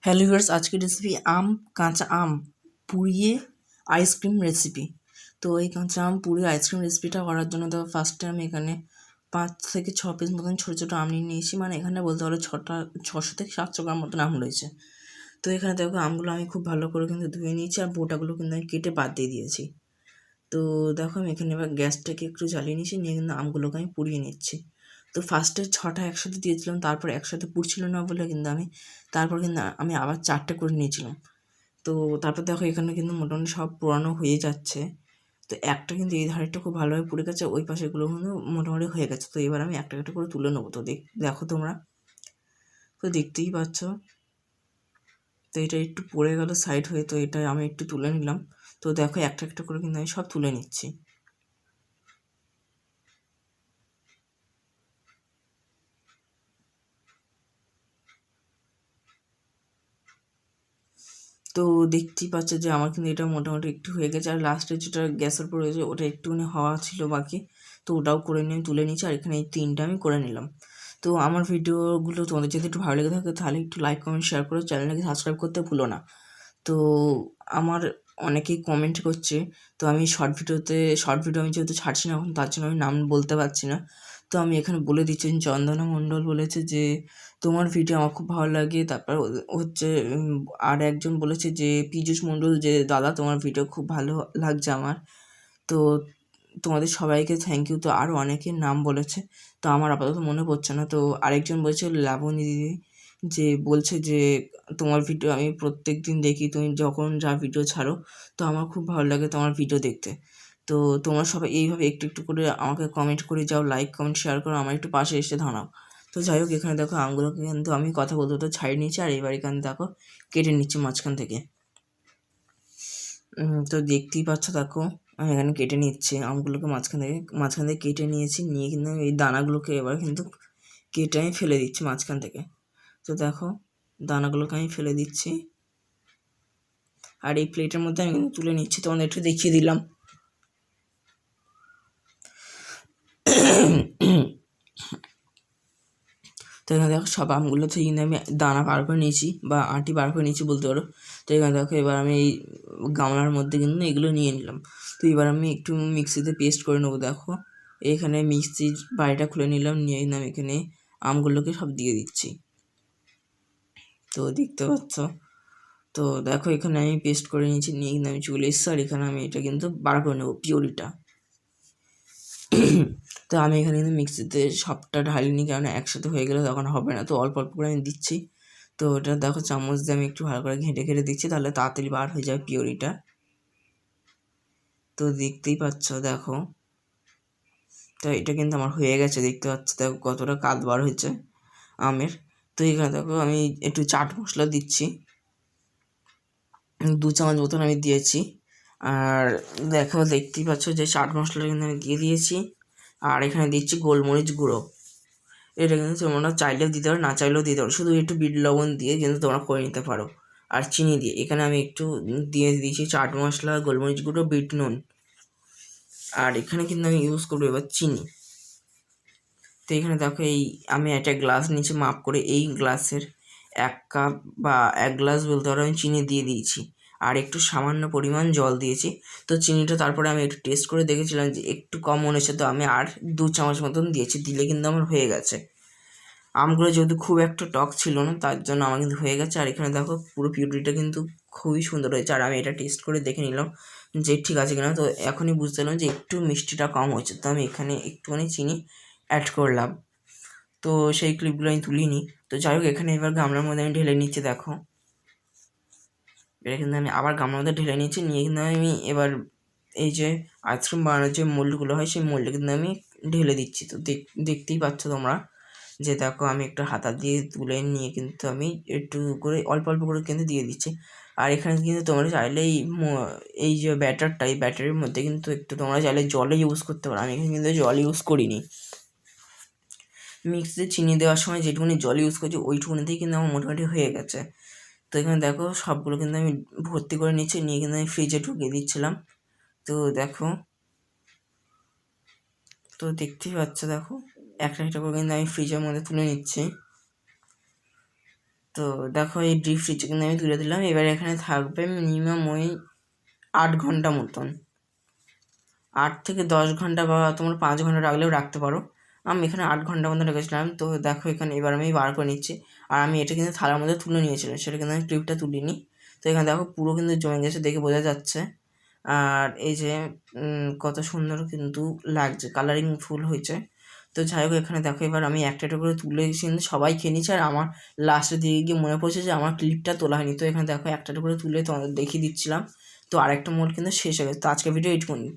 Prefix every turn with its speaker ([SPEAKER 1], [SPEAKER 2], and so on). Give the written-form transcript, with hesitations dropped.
[SPEAKER 1] Hello viewers, আজকের recipe কাঁচা আম পুড়িয়ে আইসক্রিম রেসিপি। তো এই কাঁচা আম পুড়িয়ে আইসক্রিম রেসিপিটা করার জন্য দেখো ফার্স্টে আমি এখানে 5 থেকে 6 পিস মতন ছোটো ছোটো আম নিয়ে নিয়েছি। মানে এখানে বলতে পারো 600 থেকে 700 গ্রাম মতন আম রয়েছে। তো এখানে দেখো আমগুলো আমি খুব ভালো করে কিন্তু ধুয়ে নিয়েছি, আর বোটাগুলো কিন্তু আমি কেটে বাদ দিয়ে দিয়েছি। তো দেখো আমি এখানে এবার গ্যাসটাকে একটু জ্বালিয়ে নিয়েছি, নিয়ে কিন্তু আমগুলোকে আমি পুড়িয়ে নিচ্ছি। তো ফার্স্টে 6টা একসাথে দিয়েছিলাম, তারপর একসাথে পুড়ছিল না বলে কিন্তু আমি আবার 4টে করে নিয়েছিলাম। তো তারপর দেখো এখানে কিন্তু মোটামুটি সব পোড়ানো হয়ে যাচ্ছে। তো একটা কিন্তু এই ধারেরটা খুব ভালোভাবে পুড়ে গেছে, ওই পাশেগুলো কিন্তু মোটামুটি হয়ে গেছে। তো এবার আমি একটা একটা করে তুলে নেবো। তো দেখো তোমরা তো দেখতেই পাচ্ছ। তো এটা একটু পড়ে গেল সাইড হয়ে, তো এটা আমি একটু তুলে নিলাম। তো দেখো একটা একটা করে কিন্তু আমি সব তুলে নিচ্ছি। তো দেখতেই পাচ্ছে যে আমার কিন্তু এটা মোটামুটি একটু হয়ে গেছে, আর লাস্টে যেটা গ্যাসের উপর রয়েছে ওটা একটুখানি হওয়া ছিল বাকি। তো ওটাও করে নিয়ে তুলে নিয়েছি, আর এখানে এই 3টা আমি করে নিলাম। তো আমার ভিডিওগুলো তোমাদের যদি একটু ভালো লেগে থাকে তাহলে একটু লাইক কমেন্ট শেয়ার করো, চ্যানেলটাকে সাবস্ক্রাইব করতে ভুলো না। তো আমার অনেকেই কমেন্ট করছে। তো আমি শর্ট ভিডিও আমি যেহেতু ছাড়ছি না এখন, তার জন্য আমি নাম বলতে পারছি না। তো আমি এখানে বলে দিচ্ছি, চন্দনা মণ্ডল বলেছে যে তোমার ভিডিও আমার খুব ভালো লাগে। তারপর হচ্ছে আর একজন বলেছে যে পীযূষ মণ্ডল, যে দাদা তোমার ভিডিও খুব ভালো লাগছে আমার। তো তোমাদের সবাইকে থ্যাংক ইউ। তো আরও অনেকের নাম বলেছে, তো আমার আপাতত মনে পড়ছে না। তো আরেকজন বলছে লাবণী দিদি, যে বলছে যে তোমার ভিডিও আমি প্রত্যেক দিন দেখি, তুমি যখন যা ভিডিও ছাড়ো তো আমার খুব ভালো লাগে তোমার ভিডিও দেখতে। তো তোমরা সবাই এইভাবে একটু একটু করে আমাকে কমেন্ট করে যাও, লাইক কমেন্ট শেয়ার করো, আমার একটু পাশে এসে দাঁড়াও। তো যাই হোক, এখানে দেখো আমগুলোকে কিন্তু আমি কথা বলতে বলতে ছাড়িয়ে নিচ্ছি, আর এবার এখানে দেখো কেটে নিচ্ছি মাঝখান থেকে। তো দেখতেই পাচ্ছ, দেখো আমি এখানে কেটে নিচ্ছি আমগুলোকে মাঝখান থেকে কেটে নিয়েছি, নিয়ে কিন্তু আমি এই দানাগুলোকে এবার কিন্তু কেটে আমি ফেলে দিচ্ছি মাঝখান থেকে। তো দেখো দানাগুলোকে আমি ফেলে দিচ্ছি, আর এই প্লেটের মধ্যে আমি কিন্তু তুলে নিচ্ছি, তোমাদের একটু দেখিয়ে দিলাম। তো এখানে দেখো সব আমগুলো থেকে কিন্তু আমি দানা বার করে নিয়েছি, বা আঁটি বার করে নিয়েছি বলতে পারো। তো এখানে দেখো এবার আমি এই গামলার মধ্যে কিন্তু এগুলো নিয়ে নিলাম। তো এবার আমি একটু মিক্সিতে পেস্ট করে নেবো। দেখো এখানে মিক্সির বাড়িটা খুলে নিলাম, নিয়ে নিলাম এখানে আমগুলোকে সব দিয়ে দিচ্ছি। তো দেখতে পাচ্ছ, তো দেখো এখানে আমি পেস্ট করে নিয়েছি, নিয়ে কিন্তু আমি চলে এসেছি, আর এখানে আমি এটা কিন্তু বার করে নেবো পিওরিটা। তো আমি এখানে কিন্তু মিক্সিতে সবটা ঢালিনি, কারণ একসাথে হয়ে গেলে তখন হবে না। তো অল্প অল্প করে আমি দিচ্ছি। তো এটা দেখো চামচ দিয়ে আমি একটু ভালো করে ঘেঁটে ঘেঁটে দিচ্ছি, তাহলে তাড়াতাড়ি বার হয়ে যাবে পিওরিটা। তো দেখতেই পাচ্ছ দেখো, তো এটা কিন্তু আমার হয়ে গেছে, দেখতে পাচ্ছ দেখো কতটা কাদ বার হয়েছে আমের। তো এখানে দেখো আমি একটু চাট মশলা দিচ্ছি, 2 চামচ মতন আমি দিয়েছি। আর দেখো দেখতেই পাচ্ছ যে চাট মশলা কিন্তু আমি দিয়ে দিয়েছি, আর এখানে দিচ্ছি গোলমরিচ গুঁড়ো। এটা কিন্তু তোমরা চাইলেও দিতে পারো, না চাইলেও দিতে পারো, শুধু একটু বিট লবণ দিয়ে কিন্তু তোমরা করে নিতে পারো। আর চিনি দিয়ে এখানে আমি একটু দিয়ে দিয়েছি চাট মশলা, গোলমরিচ গুঁড়ো, বিট নুন। আর এখানে কিন্তু আমি ইউজ করবো এবার চিনি। তো এখানে দেখো আমি একটা গ্লাস নিচে মাপ করে এই গ্লাসের 1 কাপ বা 1 গ্লাস বলতে পারো আমি চিনি দিয়ে দিয়েছি, আর একটু সামান্য পরিমাণ জল দিয়েছি। তো চিনিটা তারপরে আমি একটু টেস্ট করে দেখেছিলাম যে একটু কম মনে হচ্ছে, তো আমি আর 2 চামচ মতন দিয়েছি, দিলে কিন্তু আমার হয়ে গেছে। আমগুলো যেহেতু খুব একটা টক ছিল না, তার জন্য আমার কিন্তু হয়ে গেছে। আর এখানে দেখো পুরো পিউরিটা কিন্তু খুবই সুন্দর হয়েছে, আর আমি এটা টেস্ট করে দেখে নিলাম যে ঠিক আছে কিনা। তো এখনই বুঝতে পারলাম যে একটু মিষ্টিটা কম হয়েছে, তো আমি এখানে একটুখানি চিনি অ্যাড করলাম। তো সেই ক্লিপগুলো আমি তুলিনি। তো যাই হোক, এখানে এবার গামলার মধ্যে আমি ঢেলে নিচ্ছি। দেখো এটা কিন্তু আমি আবার গামলার মধ্যে ঢেলে নিচ্ছি, নিয়ে কিন্তু আমি এবার এই যে আইসক্রিম বানানোর যে মোল্ডগুলো হয় সেই মোল্ডে কিন্তু আমি ঢেলে দিচ্ছি। তো দেখতেই পাচ্ছ তোমরা যে দেখো আমি একটু হাতা দিয়ে তুলে নিয়ে কিন্তু আমি একটু করে অল্প অল্প করে কিন্তু দিয়ে দিচ্ছি। আর এখানে কিন্তু তোমরা চাইলে এই যে ব্যাটারটা, এই ব্যাটারের মধ্যে কিন্তু একটু তোমরা চাইলে জলে ইউজ করতে পারো। আমি এখানে কিন্তু জল ইউজ করিনি, মিক্সিতে চিনি দেওয়ার সময় যেটুকুনি জল ইউজ করছি ওইটুকুনিতেই কিন্তু আমার মোটামুটি হয়ে গেছে। তো এখানে দেখো সবগুলো কিন্তু আমি ভর্তি করে নিচ্ছি, নিয়ে কিন্তু আমি ফ্রিজে ঢুকিয়ে দিচ্ছিলাম। তো দেখো, তো দেখতেই পাচ্ছ দেখো একটা একটা করে কিন্তু আমি ফ্রিজের মধ্যে তুলে নিচ্ছি। তো দেখো এই ডিপ ফ্রিজে কিন্তু আমি তুলে দিলাম। এবার এখানে থাকবে মিনিমাম ওই 8 ঘন্টা মতন, 8 থেকে 10 ঘন্টা বা তোমরা 5 ঘন্টা রাখলেও রাখতে পারো। আমি এখানে 8 ঘন্টা মতো রেখেছিলাম। তো দেখো এখানে এবার আমি বার করে নিচ্ছি, আর আমি এটা কিন্তু থালার মধ্যে তুলে নিয়েছিলাম, সেটা কিন্তু আমি ক্লিপটা তুলিনি। তো এখানে দেখো পুরো কিন্তু জমে গেছে, দেখে বোঝা যাচ্ছে। আর এই যে কত সুন্দর কিন্তু লাগছে, কালারিং ফুল হয়েছে। তো যাই হোক এখানে দেখো এবার আমি একটা একটা করে তুলে কিন্তু সবাই খেয়ে নিচ্ছে, আর আমার লাস্টের দিকে গিয়ে মনে পড়ছে যে আমার ক্লিপটা তোলা হয়নি। তো এখানে দেখো একটা একটা করে তুলে তোমাদের দেখিয়ে দিচ্ছিলাম। তো আরেকটা মোল কিন্তু শেষ হয়ে গেছে। তো আজকে ভিডিও এইটুকুনি।